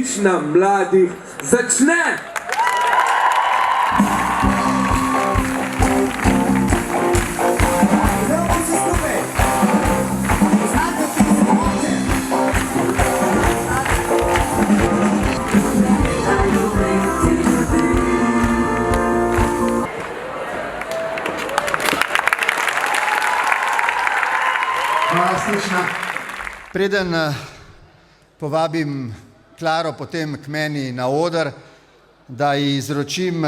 Stična mladih začne! Preden povabim Klaro potem k meni na oder, da ji izročim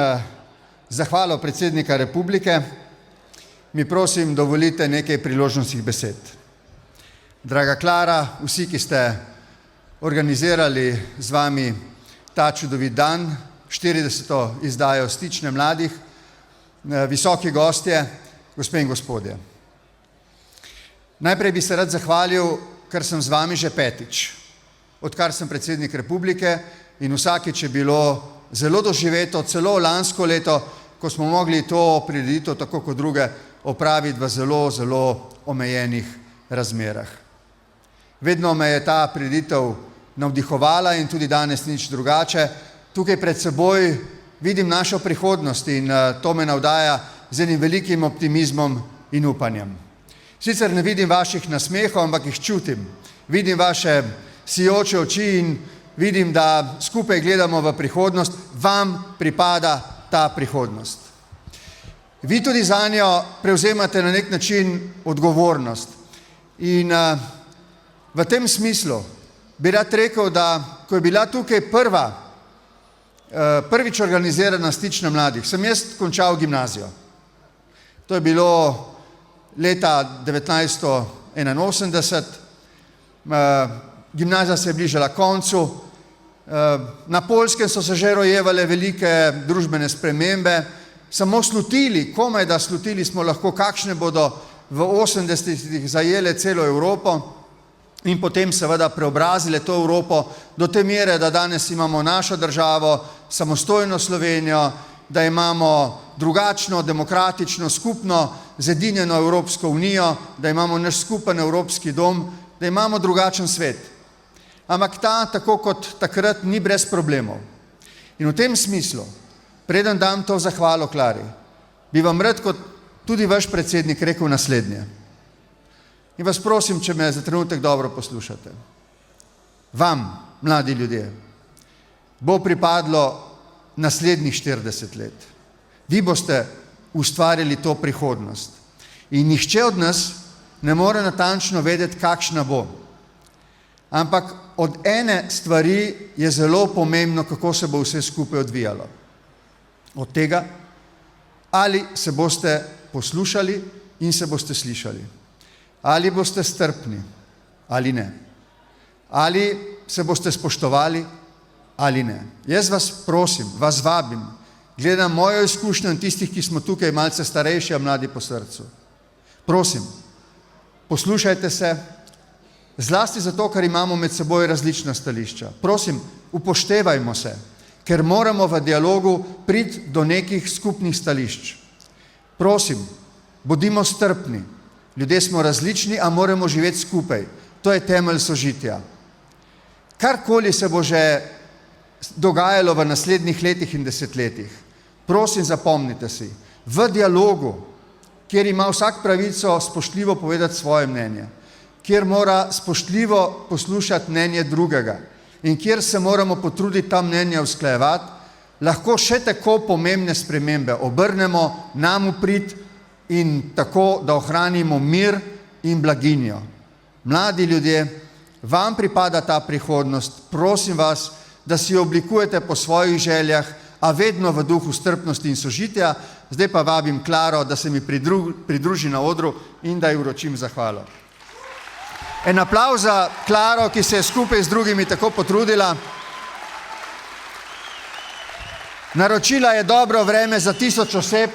zahvalo predsednika Republike, mi prosim dovolite nekaj priložnostnih besed. Draga Klara, vsi, ki ste organizirali z vami ta čudovit dan, 40. izdajo Stične mladih, visoki gostje, gospe in gospodje. Najprej bi se rad zahvalil, ker sem z vami že petič, odkar sem predsednik Republike in vsakič je bilo zelo doživeto, celo lansko leto, ko smo mogli to prireditev, tako kot druge, opraviti v zelo, zelo omejenih razmerah. Vedno me je ta prireditev navdihovala in tudi danes nič drugače. Tukaj pred seboj vidim našo prihodnost in to me navdaja z enim velikim optimizmom in upanjem. Sicer ne vidim vaših nasmehov, ampak jih čutim. Vidim vaše sijoče oči in vidim, da skupaj gledamo v prihodnost. Vam pripada ta prihodnost. Vi tudi zanjo prevzemate na nek način odgovornost. In v tem smislu bi rad rekel, da ko je bila tukaj prvič organizirana Stična mladih, sem jaz končal gimnazijo. To je bilo leta 1981, gimnazija se je bližala koncu, na Poljskem so se že rojevale velike družbene spremembe, samo slutili, komaj da slutili smo lahko, kakšne bodo v 80-ih zajele celo Evropo in potem seveda preobrazile to Evropo do te mere, da danes imamo našo državo, samostojno Slovenijo, da imamo drugačno, demokratično, skupno, zedinjeno Evropsko unijo, da imamo naš skupen Evropski dom, da imamo drugačen svet. Ampak ta, tako kot takrat, ni brez problemov. In v tem smislu, preden dam to zahvalo Klari, bi vam rad kot tudi vaš predsednik rekel naslednje. In vas prosim, če me za trenutek dobro poslušate. Vam, mladi ljudje, bo pripadlo naslednjih 40 let. Vi boste ustvarili to prihodnost. In nihče od nas ne more natančno vedeti, kakšna bo. Ampak od ene stvari je zelo pomembno, kako se bo vse skupaj odvijalo. Od tega, ali se boste poslušali in se boste slišali. Ali boste strpni, ali ne. Ali se boste spoštovali, ali ne. Jaz vas prosim, vas vabim, gledam mojo izkušnjo in tistih, ki smo tukaj malce starejši, a mladi po srcu. Prosim, poslušajte se, zlasti zato, ker imamo med seboj različna stališča. Prosim, upoštevajmo se, ker moramo v dialogu priti do nekih skupnih stališč. Prosim, bodimo strpni. Ljudje smo različni, a moramo živeti skupaj. To je temelj sožitja. Karkoli se bo že dogajalo v naslednjih letih in desetletjih, prosim, zapomnite si, v dialogu, kjer ima vsak pravico spoštljivo povedati svoje mnenje, kjer mora spoštljivo poslušati mnenje drugega in kjer se moramo potruditi ta mnenja usklajevati, lahko še tako pomembne spremembe obrnemo nam v prid in tako, da ohranimo mir in blaginjo. Mladi ljudje, vam pripada ta prihodnost, prosim vas, da si jo oblikujete po svojih željah, a vedno v duhu strpnosti in sožitja. Zdaj pa vabim Klaro, da se mi pridruži na odru in da ji vročim zahvalo. En aplavz za Klaro, ki se je skupaj z drugimi tako potrudila. Naročila je dobro vreme za 1000 oseb.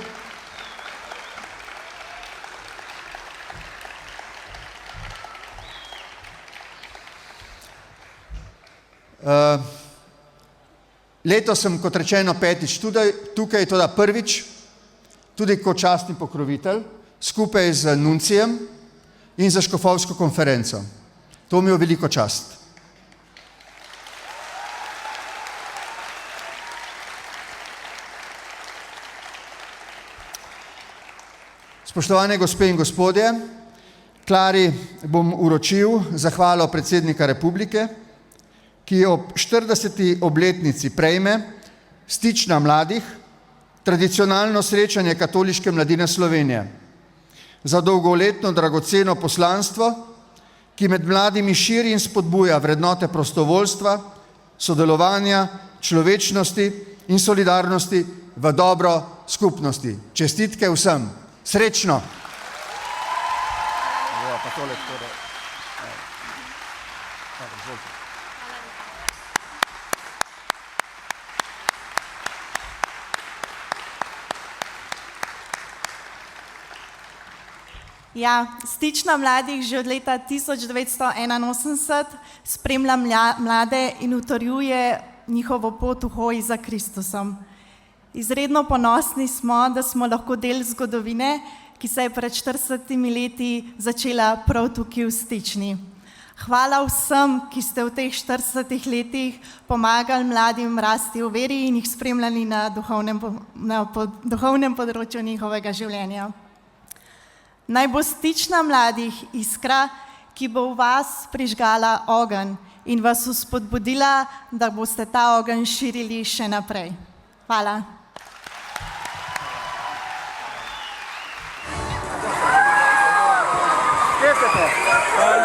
Letos sem, kot rečeno, petič tukaj, toda prvič, tudi kot častni pokrovitelj, skupaj z nuncijem in za škofovsko konferenco. To mi je veliko čast. Spoštovane gospe in gospodje, Klari bom uročil zahvalo predsednika republike, ki ob 40. obletnici prejme Stična mladih, tradicionalno srečanje katoliške mladine Slovenije, za dolgoletno dragoceno poslanstvo, ki med mladimi širi in spodbuja vrednote prostovoljstva, sodelovanja, človečnosti in solidarnosti v dobro skupnosti. Čestitke vsem. Srečno! Ja, Stična mladih že od leta 1981 spremlja mlade in utrjuje njihovo pot v hoji za Kristusom. Izredno ponosni smo, da smo lahko del zgodovine, ki se je pred 40 leti začela prav tukaj v Stični. Hvala vsem, ki ste v teh 40 letih pomagali mladim rasti v veri in jih spremljali na duhovnem področju njihovega življenja. Naj bo Stična mladih iskra, ki bo v vas prižgala ogenj in vas vzpodbudila, da boste ta ogenj širili še naprej. Hvala. Kje ste to?